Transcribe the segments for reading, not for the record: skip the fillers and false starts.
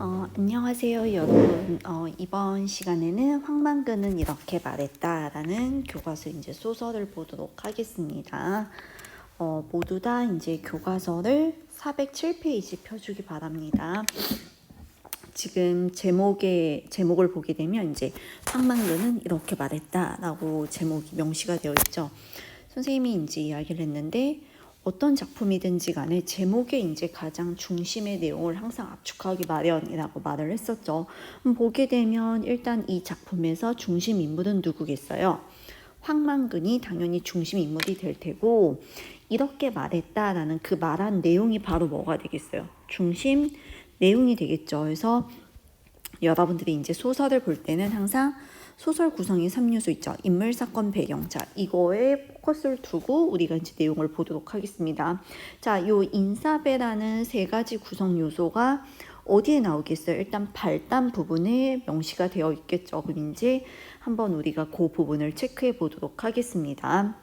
안녕하세요 여러분. 이번 시간에는 황만근은 이렇게 말했다 라는 교과서 이제 소설을 보도록 하겠습니다. 모두 다 이제 교과서를 407페이지 펴주기 바랍니다. 지금 제목을 보게 되면 이제 황만근은 이렇게 말했다 라고 제목이 명시가 되어 있죠. 선생님이 이제 이야기를 했는데 어떤 작품이든지 간에 제목에 이제 가장 중심의 내용을 항상 압축하기 마련이라고 말을 했었죠. 보게 되면 일단 이 작품에서 중심 인물은 누구겠어요? 황만근이 당연히 중심 인물이 될 테고, 이렇게 말했다라는 그 말한 내용이 바로 뭐가 되겠어요? 중심 내용이 되겠죠. 그래서 여러분들이 이제 소설을 볼 때는 항상 소설 구성의 3요소 있죠. 인물, 사건, 배경. 자, 이거에 포커스를 두고 우리가 이제 내용을 보도록 하겠습니다. 자, 요 인사배라는 세 가지 구성 요소가 어디에 나오겠어요? 일단 발단 부분에 명시가 되어 있겠죠. 그럼 이제 한번 우리가 그 부분을 체크해 보도록 하겠습니다.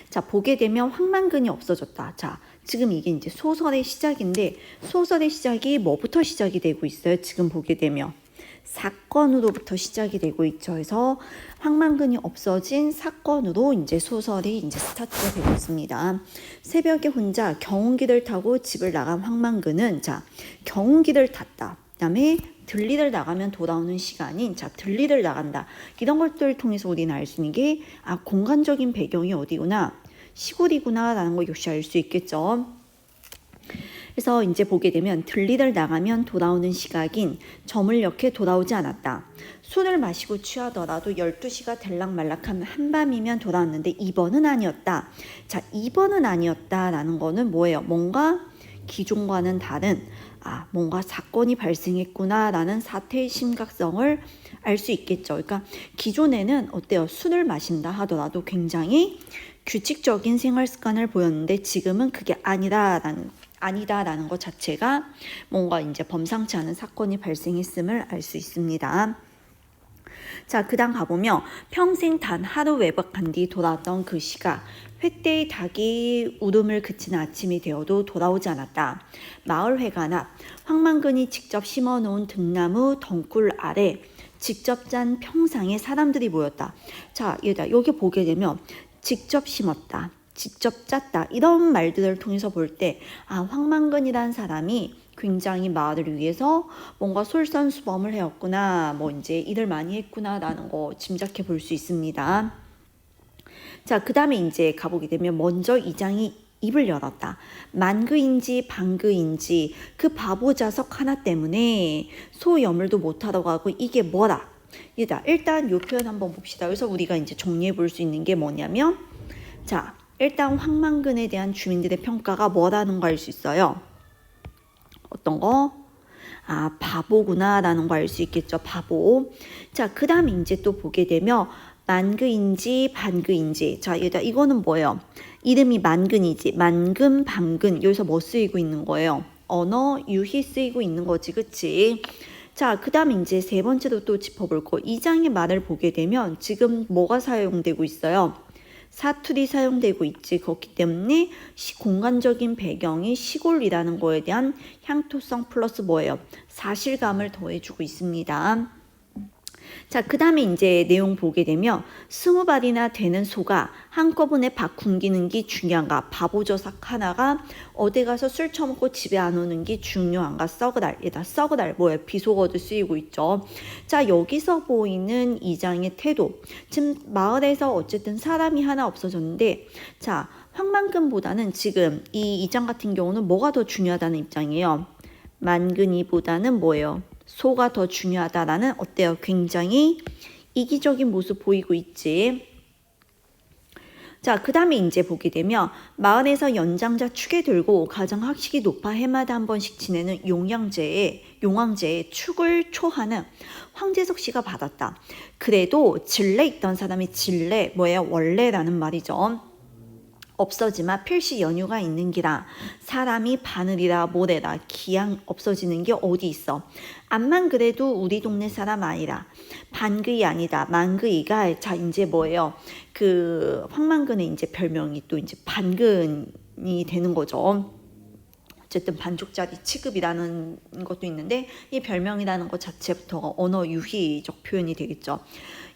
자, 보게 되면 황만근이 없어졌다. 자, 지금 이게 이제 소설의 시작인데, 소설의 시작이 뭐부터 시작이 되고 있어요? 지금 보게 되면 사건으로부터 시작이 되고 있죠. 그래서 황만근이 없어진 사건으로 이제 소설이 이제 스타트가 되고 있습니다. 새벽에 혼자 경운기를 타고 집을 나간 황만근은, 자, 경운기를 탔다. 그다음에 들리를 나가면 돌아오는 시간인, 자, 들리를 나간다. 이런 것들을 통해서 우리는 알 수 있는 게, 공간적인 배경이 어디구나, 시골이구나 라는 걸 역시 알 수 있겠죠. 그래서 이제 보게 되면 들리를 나가면 돌아오는 시각인 저물녘에 돌아오지 않았다. 술을 마시고 취하더라도 12시가 될락말락한 한밤이면 돌아왔는데 2번은 아니었다. 자, 2번은 아니었다라는 거는 뭐예요? 뭔가 기존과는 다른 뭔가 사건이 발생했구나라는 사태의 심각성을 알 수 있겠죠. 그러니까 기존에는 어때요? 술을 마신다 하더라도 굉장히 규칙적인 생활 습관을 보였는데 지금은 그게 아니다라는 것 자체가 뭔가 이제 범상치 않은 사건이 발생했음을 알 수 있습니다. 자, 그 다음 가보면 평생 단 하루 외박한 뒤 돌아왔던 그 시가 횟대의 닭이 울음을 그치는 아침이 되어도 돌아오지 않았다. 마을 회관 앞 황만근이 직접 심어놓은 등나무 덩굴 아래 직접 짠 평상에 사람들이 모였다. 자, 여기 보게 되면 직접 심었다, 직접 짰다, 이런 말들을 통해서 볼 때 황만근이라는 사람이 굉장히 마을을 위해서 뭔가 솔선수범을 해왔구나, 뭐 이제 일을 많이 했구나라는 거 짐작해 볼 수 있습니다. 자, 그 다음에 이제 가보게 되면 먼저 이장이 입을 열었다. 만그인지 방그인지 그 바보 자석 하나 때문에 소여물도 못하러 가고 이게 뭐라? 일단 이 표현 한번 봅시다. 그래서 우리가 이제 정리해 볼 수 있는 게 뭐냐면, 자, 일단 황만근에 대한 주민들의 평가가 뭐라는 거 알 수 있어요. 어떤 거? 바보구나 라는 거 알 수 있겠죠. 바보. 자, 그 다음에 이제 또 보게 되면 만그인지 반그인지. 자, 이거는 뭐예요? 이름이 만근이지. 만근, 반근. 여기서 뭐 쓰이고 있는 거예요? 언어, 유희 쓰이고 있는 거지. 그치? 자, 그 다음에 이제 세 번째로 또 짚어볼 거. 이 장의 말을 보게 되면 지금 뭐가 사용되고 있어요? 사투리 사용되고 있지. 그렇기 때문에 공간적인 배경이 시골이라는 거에 대한 향토성 플러스 뭐예요? 사실감을 더해주고 있습니다. 자, 그 다음에 이제 내용 보게 되면 20발이나 되는 소가 한꺼번에 밥 굶기는 게 중요한가? 바보저삭 하나가 어디 가서 술 처먹고 집에 안 오는 게 중요한가? 썩을알. 썩을알 뭐예요? 비속어도 쓰이고 있죠. 자, 여기서 보이는 이장의 태도. 지금 마을에서 어쨌든 사람이 하나 없어졌는데, 자, 황만근보다는 지금 이 이장 같은 경우는 뭐가 더 중요하다는 입장이에요? 만근이보다는 뭐예요? 소가 더 중요하다라는, 어때요? 굉장히 이기적인 모습 보이고 있지. 자, 그 다음에 이제 보게 되면 마을에서 연장자 축에 들고 가장 학식이 높아 해마다 한 번씩 지내는 용왕제의 축을 초하는 황재석 씨가 받았다. 그래도 진례 있던 사람이 진례 뭐예요? 원래라는 말이죠. 없어지마 필시 연유가 있는 기라. 사람이 바늘이라 모래라 기양 없어지는 게 어디 있어. 암만 그래도 우리 동네 사람 아니라. 반그이 아니다. 만그이가, 자, 이제 뭐예요? 그 황만근의 이제 별명이 또 이제 반근이 되는 거죠. 어쨌든 반쪽짜리 취급이라는 것도 있는데 이 별명이라는 것 자체부터가 언어 유희적 표현이 되겠죠.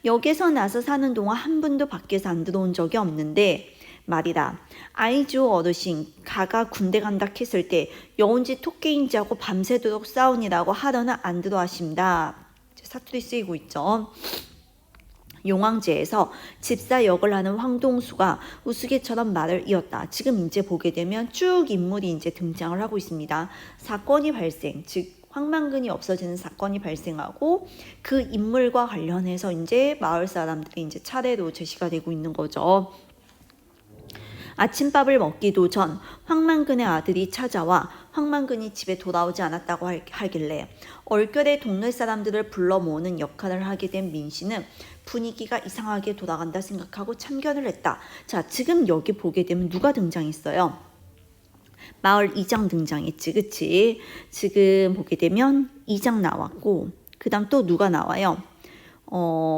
역에서 나서 사는 동안 한 분도 밖에서 안 들어온 적이 없는데 말이다. 아이주 어르신 가가 군대 간다 했을 때 여운지 토끼인지 하고 밤새도록 싸우니라고 하더는 안 들어하십니다. 사투리 쓰이고 있죠. 용왕제에서 집사 역을 하는 황동수가 우스개처럼 말을 이었다. 지금 이제 보게 되면 쭉 인물이 이제 등장을 하고 있습니다. 사건이 발생, 즉 황만근이 없어지는 사건이 발생하고 그 인물과 관련해서 이제 마을 사람들이 이제 차례로 제시가 되고 있는 거죠. 아침밥을 먹기도 전 황만근의 아들이 찾아와 황만근이 집에 돌아오지 않았다고 하길래 얼결에 동네 사람들을 불러 모으는 역할을 하게 된 민씨는 분위기가 이상하게 돌아간다 생각하고 참견을 했다. 자, 지금 여기 보게 되면 누가 등장했어요? 마을 이장 등장했지, 그치? 지금 보게 되면 이장 나왔고 그 다음 또 누가 나와요?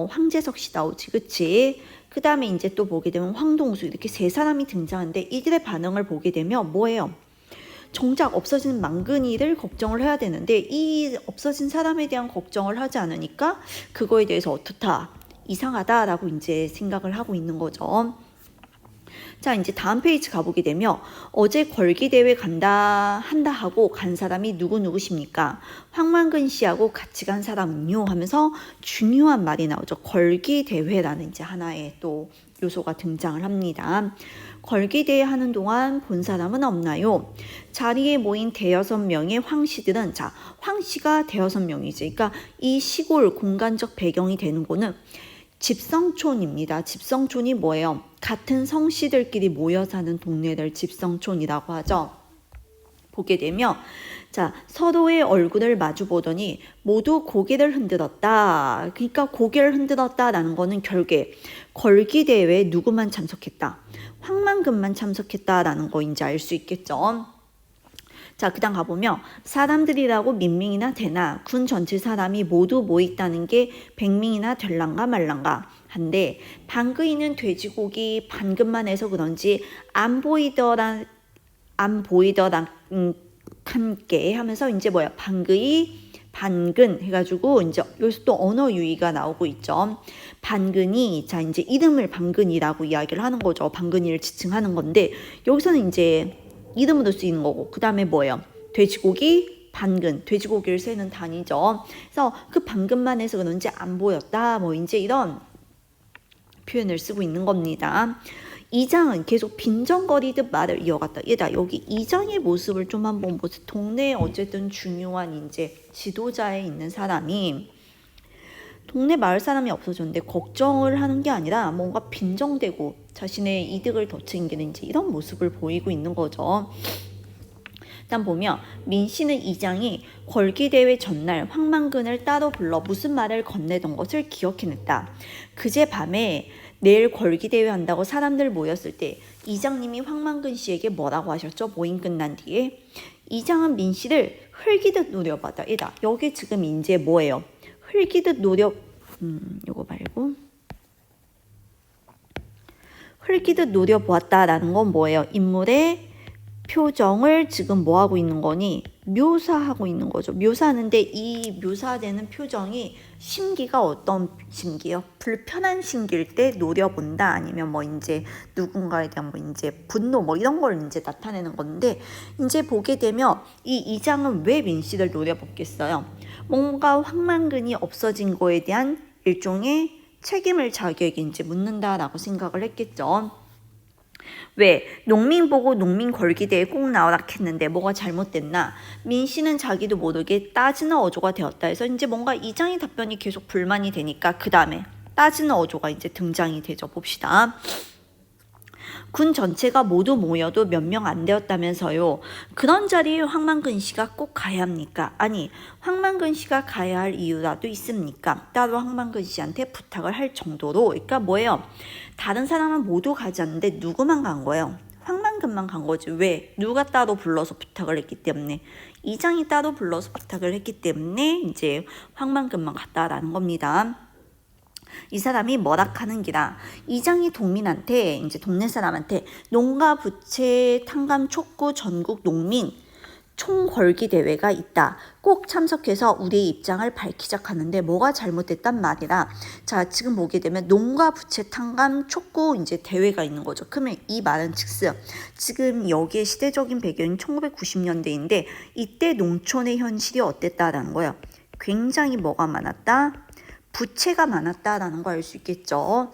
황재석 씨 나오지, 그치? 그 다음에 이제 또 보게 되면 황동수, 이렇게 세 사람이 등장하는데 이들의 반응을 보게 되면 뭐예요? 정작 없어진 망근이를 걱정을 해야 되는데 이 없어진 사람에 대한 걱정을 하지 않으니까 그거에 대해서 어떻다, 이상하다라고 이제 생각을 하고 있는 거죠. 자, 이제 다음 페이지 가보게 되면 어제 걸기대회 한다 하고 간 사람이 누구십니까? 황만근 씨하고 같이 간 사람은요 하면서 중요한 말이 나오죠. 걸기대회라는 이제 하나의 또 요소가 등장을 합니다. 걸기대회 하는 동안 본 사람은 없나요? 자리에 모인 대여섯 명의 황씨들은, 자, 황씨가 대여섯 명이지. 그러니까 이 시골 공간적 배경이 되는 거는 집성촌입니다. 집성촌이 뭐예요? 같은 성씨들끼리 모여 사는 동네를 집성촌이라고 하죠. 보게 되면 자, 서로의 얼굴을 마주 보더니 모두 고개를 흔들었다. 그러니까 고개를 흔들었다라는 거는 결국에 걸기대회에 누구만 참석했다? 황만근만 참석했다라는 거인지 알 수 있겠죠. 자, 그 다음 가보면 사람들이라고 민명이나 되나 군 전체 사람이 모두 모였다는 게 100명이나 될란가 말란가 한데 방귀는 돼지고기 반근만 해서 그런지 안 보이더란 함께 하면서 이제 뭐야, 방귀 반근 해가지고 이제 여기서 또 언어 유희가 나오고 있죠. 반근이, 자, 이제 이름을 반근이라고 이야기를 하는 거죠. 반근이를 지칭하는 건데 여기서는 이제 이름으로 쓰이는 거고, 그 다음에 뭐예요? 돼지고기 반근, 돼지고기를 세는 단위죠. 그래서 그 반근만 해서 그런지 안 보였다, 뭐 이제 이런 표현을 쓰고 있는 겁니다. 이장은 계속 빈정거리듯 말을 이어갔다. 얘다, 여기 이장의 모습을 좀 한번 보세요. 동네에 어쨌든 중요한 이제 지도자에 있는 사람이 동네 마을 사람이 없어졌는데 걱정을 하는 게 아니라 뭔가 빈정대고 자신의 이득을 더 챙기는 이제 이런 모습을 보이고 있는 거죠. 일단 보면 민씨는 이장이 걸기대회 전날 황만근을 따로 불러 무슨 말을 건네던 것을 기억해냈다. 그제 밤에 내일 걸기대회 한다고 사람들 모였을 때 이장님이 황만근 씨에게 뭐라고 하셨죠? 모임 끝난 뒤에 이장은 민씨를 흘기듯 노려봤다. 이다, 여기 지금 이제 뭐예요? 흘기듯 요거 말고 흘기듯 노려보았다라는 건 뭐예요? 인물의 표정을 지금 뭐 하고 있는 거니? 묘사하고 있는 거죠. 묘사하는데 이 묘사되는 표정이 심기가 어떤 심기요? 불편한 심기일 때 노려본다, 아니면 뭐 이제 누군가에 대한 뭐 이제 분노 뭐 이런 걸 이제 나타내는 건데, 이제 보게 되면 이 이장은 왜 민씨를 노려봤겠어요? 뭔가 황만근이 없어진 거에 대한 일종의 책임을 자기에게 이제 묻는다라고 생각을 했겠죠. 왜? 농민 보고 농민 걸기대에 꼭 나오라 했는데 뭐가 잘못됐나? 민씨는 자기도 모르게 따지는 어조가 되었다 해서 이제 뭔가 이장의 답변이 계속 불만이 되니까 그 다음에 따지는 어조가 이제 등장이 되죠. 봅시다. 군 전체가 모두 모여도 몇 명 안 되었다면서요. 그런 자리에 황만근 씨가 꼭 가야 합니까? 아니, 황만근 씨가 가야 할 이유라도 있습니까? 따로 황만근 씨한테 부탁을 할 정도로. 그러니까 뭐예요? 다른 사람은 모두 가지 않는데 누구만 간 거예요? 황만근만 간 거지. 왜? 누가 따로 불러서 부탁을 했기 때문에, 이장이 따로 불러서 부탁을 했기 때문에 이제 황만근만 갔다라는 겁니다. 이 사람이 뭐라 하는 기라. 이장이 동민한테, 이제 동네 사람한테 농가 부채 탕감 촉구 전국 농민 총걸기 대회가 있다. 꼭 참석해서 우리의 입장을 밝히자 하는데 뭐가 잘못됐단 말이라. 자, 지금 보게 되면 농가 부채 탕감 촉구 이제 대회가 있는 거죠. 그러면 이 말은 즉슨 지금 여기에 시대적인 배경이 1990년대인데 이때 농촌의 현실이 어땠다라는 거예요. 굉장히 뭐가 많았다? 부채가 많았다라는 거 알 수 있겠죠.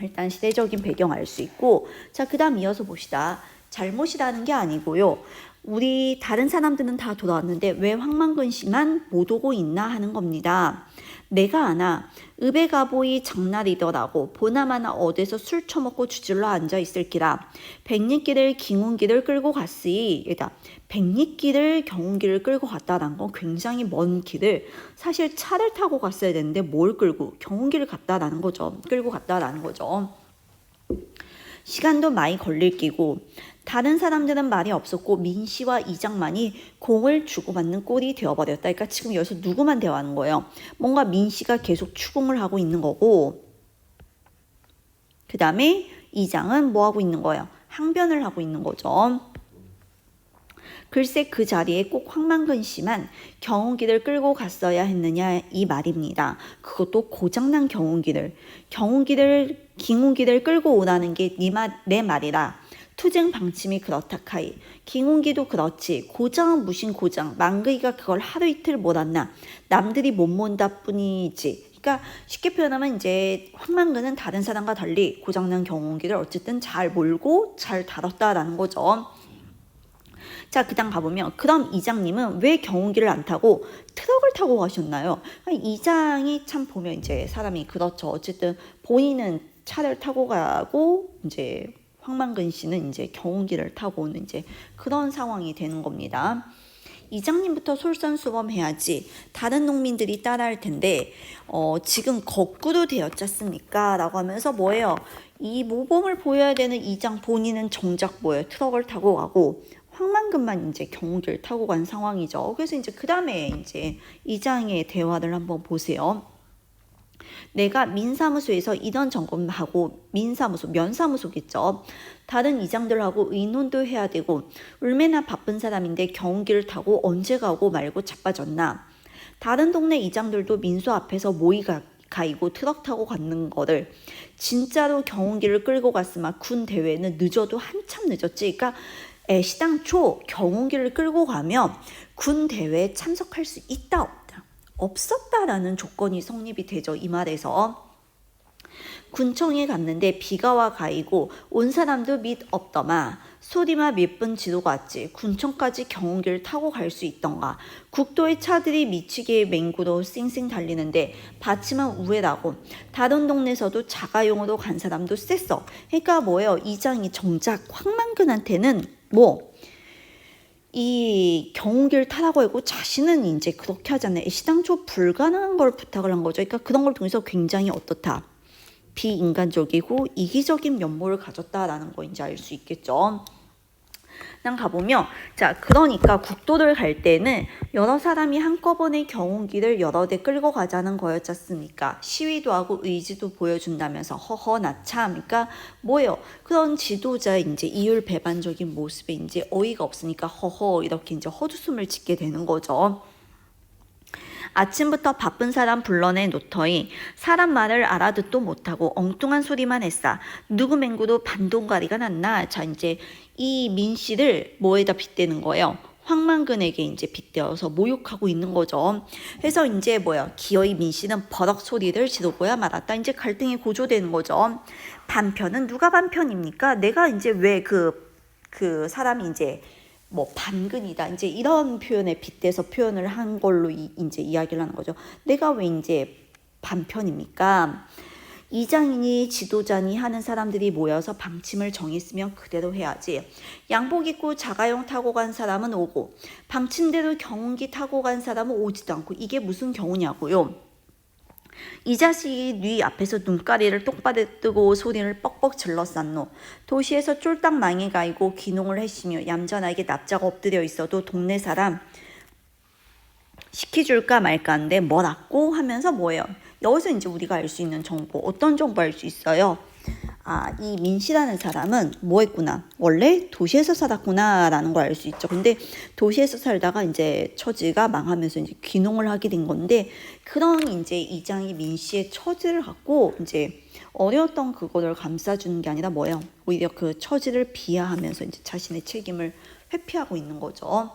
일단 시대적인 배경 알 수 있고, 자, 그 다음 이어서 봅시다. 잘못이라는 게 아니고요. 우리 다른 사람들은 다 돌아왔는데 왜 황만근 씨만 못 오고 있나 하는 겁니다. 내가 아나 읍에 가보이 장날이더라고 보나마나 어디서 술 처먹고 주질러 앉아있을기라. 백리길을 경운길을 끌고 갔으이. 얘다 백리길을 경운길을 끌고 갔다라는 건 굉장히 먼 길을 사실 차를 타고 갔어야 되는데 뭘 끌고 경운길을 갔다라는 거죠. 끌고 갔다라는 거죠. 시간도 많이 걸릴 끼고 다른 사람들은 말이 없었고 민씨와 이장만이 공을 주고받는 꼴이 되어버렸다. 그러니까 지금 여기서 누구만 대화하는 거예요. 뭔가 민씨가 계속 추궁을 하고 있는 거고 그 다음에 이장은 뭐 하고 있는 거예요? 항변을 하고 있는 거죠. 글쎄 그 자리에 꼭 황만근 씨만 경운길을 끌고 갔어야 했느냐 이 말입니다. 그것도 고장난 경운길을 경운길을 끌고 오라는 게 내 말이라. 투쟁 방침이 그렇다 카이. 경운기도 그렇지. 고장은 무슨 고장. 망그이가 그걸 하루 이틀 몰았나. 남들이 못 몬다 뿐이지. 그러니까 쉽게 표현하면 이제 황만근은 다른 사람과 달리 고장난 경운기를 어쨌든 잘 몰고 잘 다뤘다라는 거죠. 자, 그 다음 가보면 그럼 이장님은 왜 경운기를 안 타고 트럭을 타고 가셨나요? 이장이 참 보면 이제 사람이 그렇죠. 어쨌든 본인은 차를 타고 가고 이제 황만근 씨는 이제 경운기를 타고 오는 이제 그런 상황이 되는 겁니다. 이장님부터 솔선수범해야지 다른 농민들이 따라할 텐데 지금 거꾸로 되었지 않습니까? 라고 하면서 뭐예요? 이 모범을 보여야 되는 이장 본인은 정작 뭐예요? 트럭을 타고 가고 황만근만 이제 경운기를 타고 간 상황이죠. 그래서 이제 그 다음에 이제 이장의 대화를 한번 보세요. 내가 민사무소에서 이런 점검하고 면사무소겠죠. 다른 이장들하고 의논도 해야 되고 얼마나 바쁜 사람인데 경운기를 타고 언제 가고 말고 자빠졌나. 다른 동네 이장들도 민소 앞에서 모이 가이고 트럭 타고 갔는 거를 진짜로 경운기를 끌고 갔으면 군 대회는 늦어도 한참 늦었지. 그러니까 시당초 경운기를 끌고 가면 군 대회에 참석할 수 있다 없다. 없었다라는 조건이 성립이 되죠. 이 말에서 군청에 갔는데 비가 와 가이고 온 사람도 밑 없더마. 소리마 몇 분 지도 갔지. 군청까지 경운기를 타고 갈 수 있던가. 국도의 차들이 미치게 맹구로 쌩쌩 달리는데 받침은 우회라고. 다른 동네에서도 자가용으로 간 사람도 셌어. 그러니까 뭐예요? 이장이 정작 황만근한테는 이 경운기를 타라고 하고 자신은 이제 그렇게 하잖아요. 시당초 불가능한 걸 부탁을 한 거죠. 그러니까 그런 걸 통해서 굉장히 어떻다? 비인간적이고 이기적인 면모를 가졌다라는 거 이제 알 수 있겠죠. 그냥 가보면 자 그러니까 국도를 갈 때는 여러 사람이 한꺼번에 경운기를 여러 대 끌고 가자는 거였지 않습니까? 시위도 하고 의지도 보여준다면서 허허 나참. 그러니까 뭐예요? 그런 지도자의 이제 이율배반적인 모습에 이제 어이가 없으니까 허허 이렇게 이제 헛웃음을 짓게 되는 거죠. 아침부터 바쁜 사람 불러내 놓더니 사람 말을 알아듣도 못하고 엉뚱한 소리만 했어. 누구 맹구도 반동가리가 났나. 자 이제 이 민씨를 뭐에다 빗대는 거예요? 황만근에게 이제 빗대어서 모욕하고 있는 거죠. 그래서 이제 기어이 민씨는 버럭 소리를 지르고야 말았다. 이제 갈등이 고조되는 거죠. 반편은 누가 반편입니까? 내가 이제 왜 그 사람이 이제 반근이다. 이제 이런 표현에 빗대서 표현을 한 걸로 이제 이야기를 하는 거죠. 내가 왜 이제 반편입니까? 이장이니 지도자니 하는 사람들이 모여서 방침을 정했으면 그대로 해야지. 양복 입고 자가용 타고 간 사람은 오고 방침대로 경운기 타고 간 사람은 오지도 않고 이게 무슨 경우냐고요. 이 자식이 네 앞에서 눈가리를 똑바로 뜨고 소리를 뻑뻑 질렀었노. 도시에서 쫄딱 망해 가이고 기농을 했으며 얌전하게 납작 엎드려 있어도 동네 사람 시켜줄까 말까 한데 뭐라고 하면서 뭐예요? 여기서 이제 우리가 알 수 있는 정보 어떤 정보 알 수 있어요? 이 민씨라는 사람은 뭐 했구나. 원래 도시에서 살았구나 라는 걸 알 수 있죠. 근데 도시에서 살다가 이제 처지가 망하면서 이제 귀농을 하게 된 건데, 그런 이제 이장이 민씨의 처지를 갖고 이제 어려웠던 그거를 감싸주는 게 아니라 뭐예요? 오히려 그 처지를 비하하면서 이제 자신의 책임을 회피하고 있는 거죠.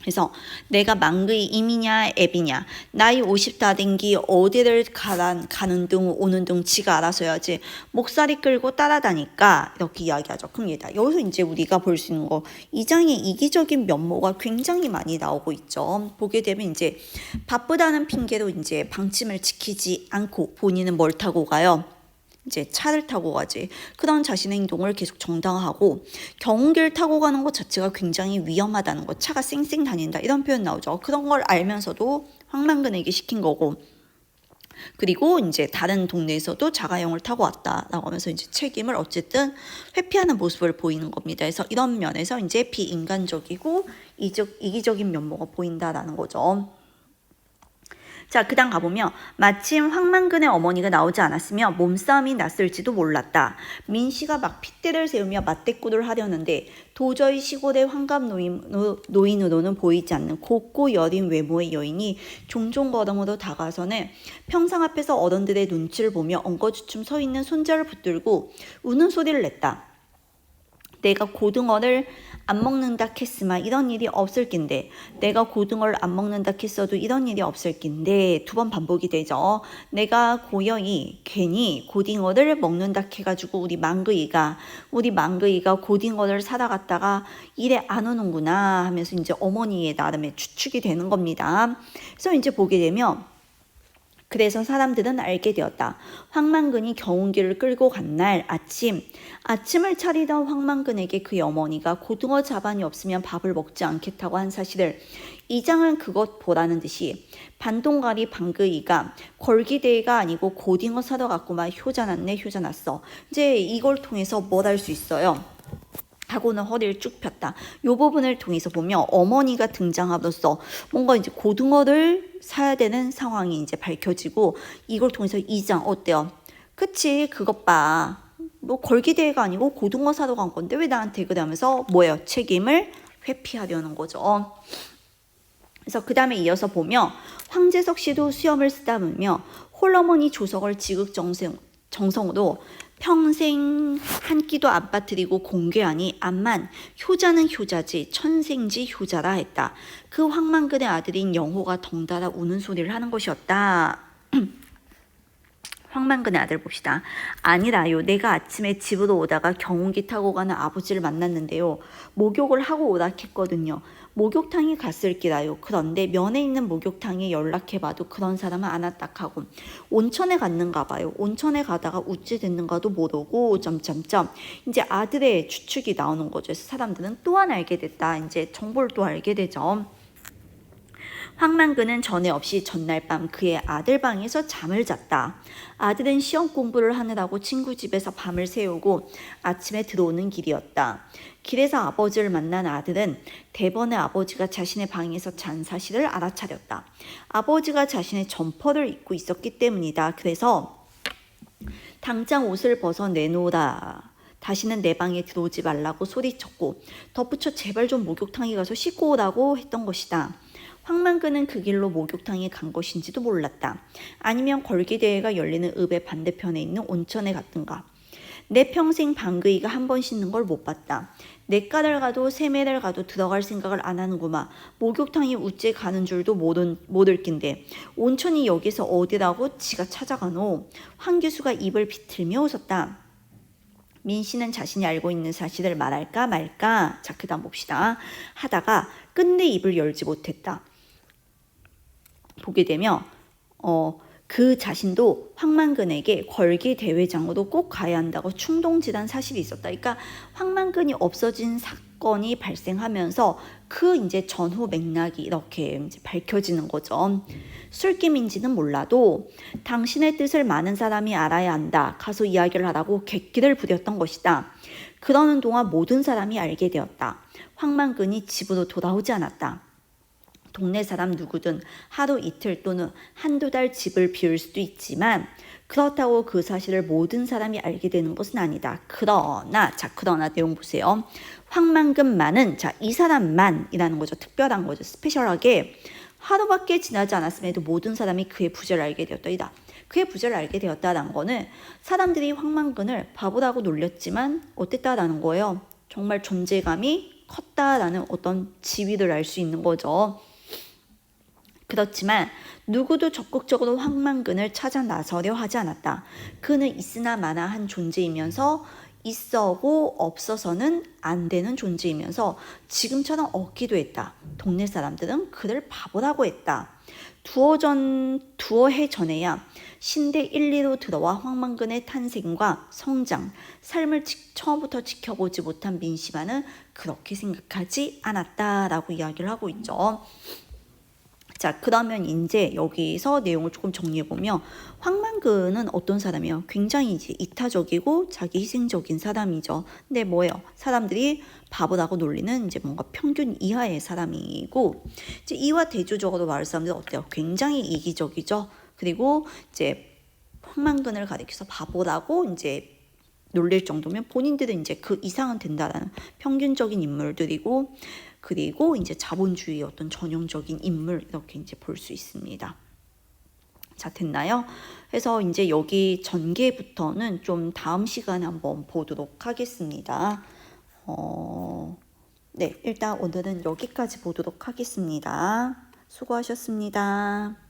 그래서 내가 망의 임이냐 앱이냐, 나이 50 다 된 기 어디를 가는 둥 오는 둥 지가 알아서 해야지 목살이 끌고 따라다니까, 이렇게 이야기하죠. 그럼 여기서 이제 우리가 볼 수 있는 거, 이 장의 이기적인 면모가 굉장히 많이 나오고 있죠. 보게 되면 이제 바쁘다는 핑계로 이제 방침을 지키지 않고 본인은 뭘 타고 가요? 이제 차를 타고 가지. 그런 자신의 행동을 계속 정당화하고, 경운기를 타고 가는 것 자체가 굉장히 위험하다는 것, 차가 쌩쌩 다닌다 이런 표현 나오죠. 그런 걸 알면서도 황만근에게 시킨 거고, 그리고 이제 다른 동네에서도 자가용을 타고 왔다라고 하면서 이제 책임을 어쨌든 회피하는 모습을 보이는 겁니다. 그래서 이런 면에서 이제 비인간적이고 이기적인 면모가 보인다라는 거죠. 자, 그 다음 가보면 마침 황만근의 어머니가 나오지 않았으며 몸싸움이 났을지도 몰랐다. 민씨가 막 핏대를 세우며 맞대꾸를 하려는데 도저히 시골의 환갑 노인으로는 보이지 않는 곱고 여린 외모의 여인이 종종 걸음으로 다가서는 평상 앞에서 어른들의 눈치를 보며 엉거주춤 서 있는 손자를 붙들고 우는 소리를 냈다. 내가 고등어를 안 먹는다 했으마 이런 일이 없을 낀데, 내가 고등어를 안 먹는다 했어도 이런 일이 없을 낀데, 두 번 반복이 되죠. 내가 고여이 괜히 고딩어를 먹는다 해가지고 우리 망그이가 고딩어를 사다 갔다가 일에 안 오는구나 하면서 이제 어머니의 나름의 추측이 되는 겁니다. 그래서 이제 보게 되면, 그래서 사람들은 알게 되었다. 황만근이 경운기를 끌고 간 날 아침을 차리던 황만근에게 그의 어머니가 고등어 자반이 없으면 밥을 먹지 않겠다고 한 사실을 이장은 그것 보라는 듯이 반동가리 방그이가 걸기대회가 아니고 고딩어 사러 갔구만 효자났네 효자났어. 이제 이걸 통해서 뭘 할 수 있어요? 하고는 허리를 쭉 폈다. 이 부분을 통해서 보면 어머니가 등장함으로써 뭔가 이제 고등어를 사야 되는 상황이 이제 밝혀지고, 이걸 통해서 이장 어때요? 그치, 그것 봐. 뭐 걸기대회가 아니고 고등어 사러 간 건데 왜 나한테 그래 하면서 뭐예요? 책임을 회피하려는 거죠. 그래서 그 다음에 이어서 보면 황제석 씨도 수염을 쓰다보며 홀어머니 조석을 지극정성으로 평생 한 끼도 안 빠뜨리고 공개하니 암만 효자는 효자지 천생지 효자라 했다. 그 황만근의 아들인 영호가 덩달아 우는 소리를 하는 것이었다. 황만근의 아들 봅시다. 아니라요. 내가 아침에 집으로 오다가 경운기 타고 가는 아버지를 만났는데요. 목욕을 하고 오라 했거든요. 목욕탕에 갔을 기라요. 그런데 면에 있는 목욕탕에 연락해봐도 그런 사람은 안 왔다 하고 온천에 갔는가 봐요. 온천에 가다가 우찌 됐는가도 모르고 점점점 이제 아들의 추측이 나오는 거죠. 그래서 사람들은 또한 알게 됐다. 이제 정보를 또 알게 되죠. 황만근은 전에 없이 전날 밤 그의 아들 방에서 잠을 잤다. 아들은 시험 공부를 하느라고 친구 집에서 밤을 새우고 아침에 들어오는 길이었다. 길에서 아버지를 만난 아들은 대번에 아버지가 자신의 방에서 잔 사실을 알아차렸다. 아버지가 자신의 점퍼를 입고 있었기 때문이다. 그래서 당장 옷을 벗어 내놓으라. 다시는 내 방에 들어오지 말라고 소리쳤고 덧붙여 제발 좀 목욕탕에 가서 씻고 오라고 했던 것이다. 황만근은 그 길로 목욕탕에 간 것인지도 몰랐다. 아니면 걸기대회가 열리는 읍의 반대편에 있는 온천에 갔든가. 내 평생 방그이가 한 번 씻는 걸 못 봤다. 냇가를 가도 세매를 가도 들어갈 생각을 안 하는구만. 목욕탕이 우째 가는 줄도 모를 낀데 온천이 여기서 어디라고 지가 찾아가노. 황규수가 입을 비틀며 웃었다. 민씨는 자신이 알고 있는 사실을 말할까 말까. 자, 그 다음 봅시다. 하다가 끝내 입을 열지 못했다. 보게 되면 그 자신도 황만근에게 걸기 대회장으로 꼭 가야 한다고 충동지단 사실이 있었다. 그러니까 황만근이 없어진 사건이 발생하면서 그 이제 전후 맥락이 이렇게 이제 밝혀지는 거죠. 술김인지는 몰라도 당신의 뜻을 많은 사람이 알아야 한다. 가서 이야기를 하라고 객기를 부렸던 것이다. 그러는 동안 모든 사람이 알게 되었다. 황만근이 집으로 돌아오지 않았다. 동네 사람 누구든 하루 이틀 또는 한두 달 집을 비울 수도 있지만 그렇다고 그 사실을 모든 사람이 알게 되는 것은 아니다. 그러나 내용 보세요. 황만근만은 이 사람만이라는 거죠. 특별한 거죠. 스페셜하게 하루밖에 지나지 않았음에도 모든 사람이 그의 부재를 알게 되었다. 그의 부재를 알게 되었다는 거는 사람들이 황만근을 바보라고 놀렸지만 어땠다라는 거예요. 정말 존재감이 컸다라는 어떤 지위를 알 수 있는 거죠. 그렇지만 누구도 적극적으로 황만근을 찾아 나서려 하지 않았다. 그는 있으나 마나한 존재이면서 있어고 없어서는 안 되는 존재이면서 지금처럼 없기도 했다. 동네 사람들은 그를 바보라고 했다. 두어 해 전에야 신대 1, 2로 들어와 황만근의 탄생과 성장, 삶을 처음부터 지켜보지 못한 민심아는 그렇게 생각하지 않았다라고 이야기를 하고 있죠. 자, 그러면 이제 여기서 내용을 조금 정리해보면 황만근은 어떤 사람이에요? 굉장히 이제 이타적이고 자기 희생적인 사람이죠. 근데 뭐예요? 사람들이 바보라고 놀리는 이제 뭔가 평균 이하의 사람이고, 이제 이와 대조적으로 마을 사람들은 어때요? 굉장히 이기적이죠. 그리고 이제 황만근을 가리켜서 바보라고 이제 놀릴 정도면 본인들은 이제 그 이상은 된다라는 평균적인 인물들이고, 그리고 이제 자본주의 어떤 전형적인 인물 이렇게 이제 볼 수 있습니다. 자, 됐나요? 그래서 이제 여기 전개부터는 좀 다음 시간에 한번 보도록 하겠습니다. 네, 일단 오늘은 여기까지 보도록 하겠습니다. 수고하셨습니다.